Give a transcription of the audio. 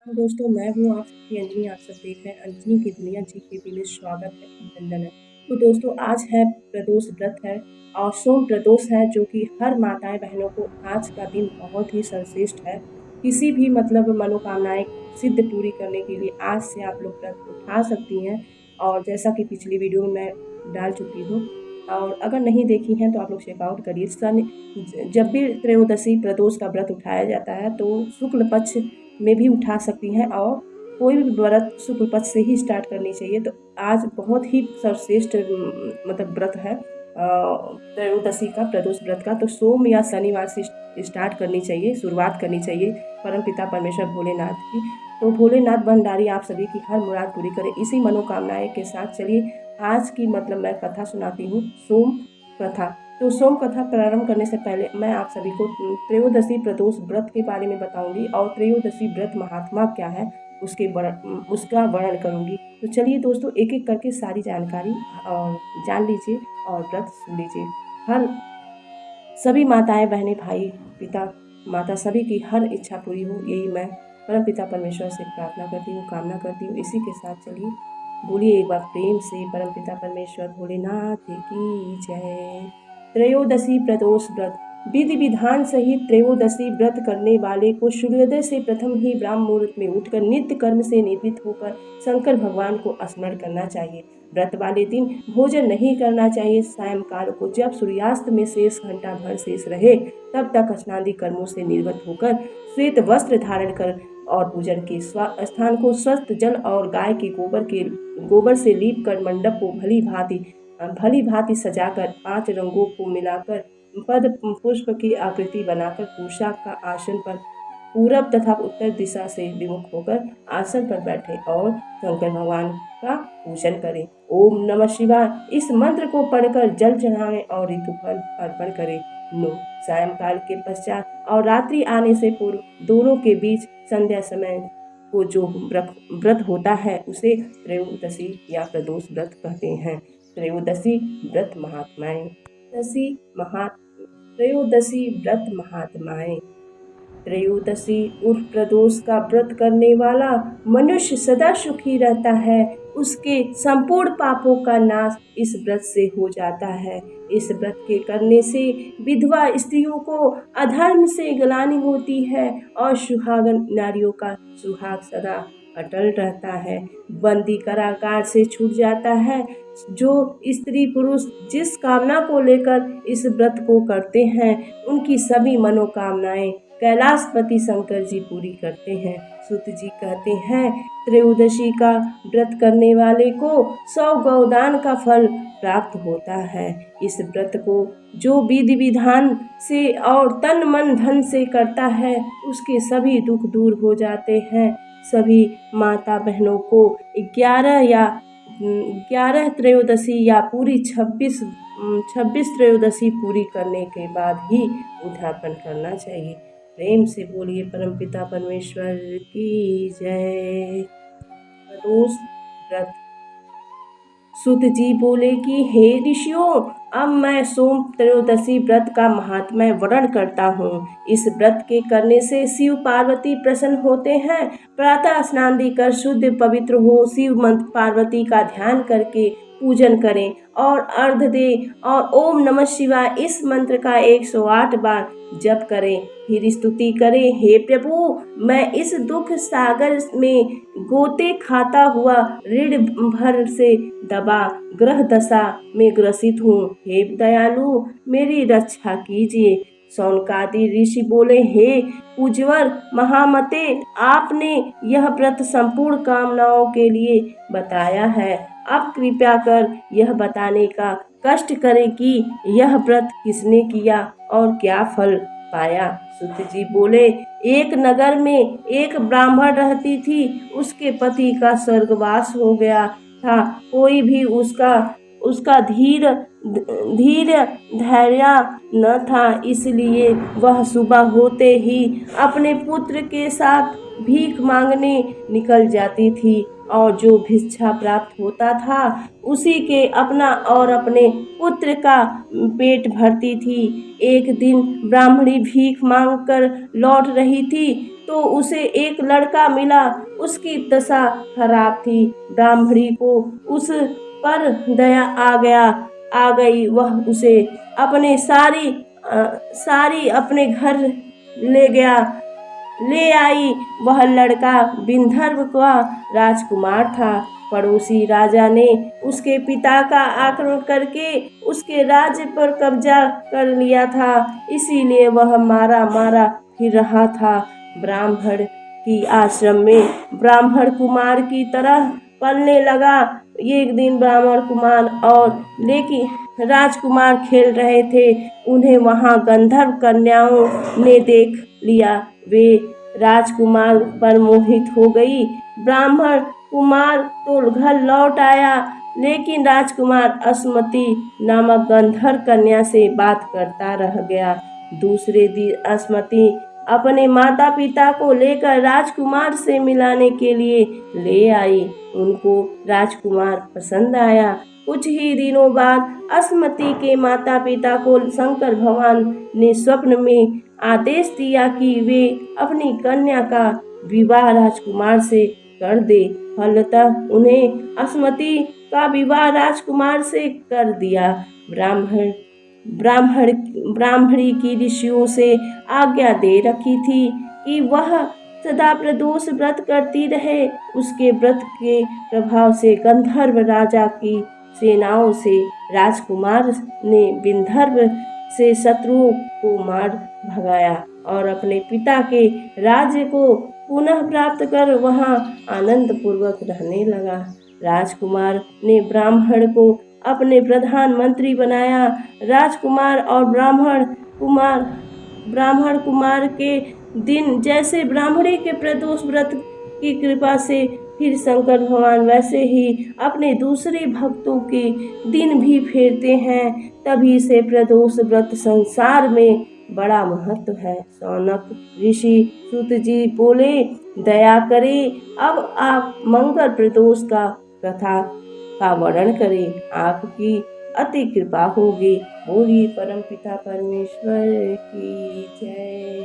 दोस्तों, मैं हूँ आप सबकी अंजनी। आप सब देख रहे हैं अंजनी की दुनिया जीकेपी में। स्वागत है, अभिनंदन है। तो दोस्तों, आज है प्रदोष व्रत है और सोम प्रदोष है, जो कि हर माताएं बहनों को आज का दिन बहुत ही सर्वश्रेष्ठ है। किसी भी मनोकामनाएं सिद्ध पूरी करने के लिए आज से आप लोग व्रत उठा सकती हैं। और जैसा कि पिछली वीडियो में मैं डाल चुकी हूँ, और अगर नहीं देखी हैं तो आप लोग चेकआउट करिए। जब भी त्रयोदशी प्रदोष का व्रत उठाया जाता है तो शुक्ल पक्ष में भी उठा सकती हैं, और कोई भी व्रत शुक्ल पक्ष से ही स्टार्ट करनी चाहिए। तो आज बहुत ही सर्वश्रेष्ठ व्रत है त्रयोदशी का, प्रदोष व्रत का। तो सोम या शनिवार से स्टार्ट करनी चाहिए, शुरुआत करनी चाहिए परमपिता परमेश्वर भोलेनाथ की। तो भोलेनाथ भंडारी आप सभी की हर मुराद पूरी करें, इसी मनोकामनाएं के साथ। चलिए आज की मैं कथा सुनाती हूँ, सोम कथा। तो सोम कथा प्रारंभ करने से पहले मैं आप सभी को त्रयोदशी प्रदोष व्रत के बारे में बताऊंगी, और त्रयोदशी व्रत महात्मा क्या है उसका वर्णन करूंगी। तो चलिए दोस्तों, एक एक करके सारी जानकारी और जान लीजिए और व्रत सुन लीजिए। हर सभी माताएं बहनें भाई पिता माता सभी की हर इच्छा पूरी हो, यही मैं परम पिता परमेश्वर से प्रार्थना करती हूँ, कामना करती हूँ। इसी के साथ चलिए बोलिए एक बार प्रेम से, परम पिता परमेश्वर भोलेनाथ की जय। त्रयोदशी प्रदोष व्रत। विधि विधान सहित त्रयोदशी व्रत करने वाले को सूर्योदय से प्रथम ही ब्राह्म मुहूर्त में उठकर नित्य कर्म से निवृत्त होकर शंकर भगवान को स्मरण करना चाहिए। व्रत वाले दिन भोजन नहीं करना चाहिए। सायंकाल को जब सूर्यास्त में शेष घंटा भर शेष रहे तब तक स्नादि कर्मों से निर्वृत्त होकर श्वेत वस्त्र धारण कर और पूजन के स्थान को स्वस्थ जल और गाय के गोबर से लीप कर मंडप को भली भांति सजाकर 5 रंगों को मिलाकर पद पुष्प की आकृति बनाकर पूषा का आसन पर पूरब तथा उत्तर दिशा से विमुख होकर आसन पर बैठे और शंकर भगवान का पूजन करें। ओम नमः शिवाय इस मंत्र को पढ़कर जल चढ़ाएं और ऋतुफल अर्पण करें। नो सायंकाल के पश्चात और रात्रि आने से पूर्व दोनों के बीच संध्या समय को जो व्रत होता है उसे त्रयोदशी या प्रदोष व्रत कहते हैं। त्रयोदशी व्रत महात्माएं। त्रयोदशी व्रत महात्माएं। त्रयोदशी उर्फ प्रदोष का व्रत करने वाला मनुष्य सदा सुखी रहता है। उसके संपूर्ण पापों का नाश इस व्रत से हो जाता है। इस व्रत के करने से विधवा स्त्रियों को अधर्म से ग्लानि होती है और सुहागन नारियों का सुहाग सदा अटल रहता है। बंदी कारागार से छूट जाता है। जो स्त्री पुरुष जिस कामना को लेकर इस व्रत को करते हैं उनकी सभी मनोकामनाएं कैलाशपति शंकर जी पूरी करते हैं। सूत जी कहते हैं, त्रयोदशी का व्रत करने वाले को 100 गौदान का फल प्राप्त होता है। इस व्रत को जो विधि विधान से और तन मन धन से करता है उसके सभी दुख दूर हो जाते हैं। सभी माता बहनों को 11 त्रयोदशी या पूरी 26 त्रयोदशी पूरी करने के बाद ही उद्यापन करना चाहिए। प्रेम से बोलिए परमपिता परमेश्वर की जय। प्रदोष व्रत। सूत जी बोले कि हे ऋषियों, अब मैं सोम त्रयोदशी व्रत का महात्म्य वर्णन करता हूँ। इस व्रत के करने से शिव पार्वती प्रसन्न होते हैं। प्रातः स्नान कर शुद्ध पवित्र हो शिव मंत्र पार्वती का ध्यान करके पूजन करें और अर्घ दें और ओम नमः शिवाय इस मंत्र का 108 बार जप करें। फिर स्तुति करें, हे प्रभु, मैं इस दुख सागर में गोते खाता हुआ ऋण भर से दबा ग्रह दशा में ग्रसित हूँ। हे दयालु, मेरी रक्षा कीजिए। शौनकादि ऋषि बोले, हे पूज्यवर महामते, आपने यह व्रत संपूर्ण कामनाओं के लिए बताया है। अब कृपया कर यह बताने का कष्ट करें कि यह व्रत किसने किया और क्या फल पाया। सूत जी बोले, एक नगर में एक ब्राह्मण रहती थी। उसके पति का स्वर्गवास हो गया था। कोई भी उसका धीर धैर्य न था, इसलिए वह सुबह होते ही अपने पुत्र के साथ भीख मांगने निकल जाती थी और जो भिक्षा प्राप्त होता था उसी के अपना और अपने पुत्र का पेट भरती थी। एक दिन ब्राह्मणी भीख मांगकर लौट रही थी तो उसे एक लड़का मिला। उसकी दशा खराब थी। ब्राह्मणी को उस पर दया आ गई। वह उसे अपने सारी अपने घर ले गया ले आई। वह लड़का विंध्य का राजकुमार था। पड़ोसी राजा ने उसके पिता का आक्रमण करके उसके राज्य पर कब्जा कर लिया था, इसीलिए वह मारा मारा फिर रहा था। ब्राह्मण की आश्रम में ब्राह्मण कुमार की तरह पलने लगा। एक दिन ब्राह्मण कुमार और लेकिन राजकुमार खेल रहे थे। उन्हें वहां गंधर्व कन्याओं ने देख लिया। वे राजकुमार पर मोहित हो गई। ब्राह्मण कुमार तो घर लौट आया, लेकिन राजकुमार असमति नामक गंधर्व कन्या से बात करता रह गया। दूसरे दिन असमति अपने माता पिता को लेकर राजकुमार से मिलाने के लिए ले आई। उनको राजकुमार पसंद आया। कुछ ही दिनों बाद असमति के माता पिता को शंकर भगवान ने स्वप्न में आदेश दिया कि वे अपनी कन्या का विवाह राजकुमार से कर दे। फलतः उन्हें असमति का विवाह राजकुमार से कर दिया। ब्राह्मण ब्राह्मण ब्राह्मणी की ऋषियों से आज्ञा दे रखी थी कि वह सदा प्रदोष व्रत करती रहे। उसके व्रत के प्रभाव से गंधर्व राजा की सेनाओं से राजकुमार ने विंध्य से शत्रुओं को मार भगाया और अपने पिता के राज्य को पुनः प्राप्त कर वहां आनंद पूर्वक रहने लगा। राजकुमार ने ब्राह्मण को अपने प्रधानमंत्री बनाया। राजकुमार और ब्राह्मण कुमार के दिन जैसे ब्राह्मणी के प्रदोष व्रत की कृपा से फिर शंकर भगवान वैसे ही अपने दूसरे भक्तों के दिन भी फेरते हैं। तभी से प्रदोष व्रत संसार में बड़ा महत्व है। शौनक ऋषि सूत जी बोले, दया करे अब आप मंगल प्रदोष का कथा का वर्णन करें, आपकी अति कृपा होगी। बोलिए परमपिता परमेश्वर की जय।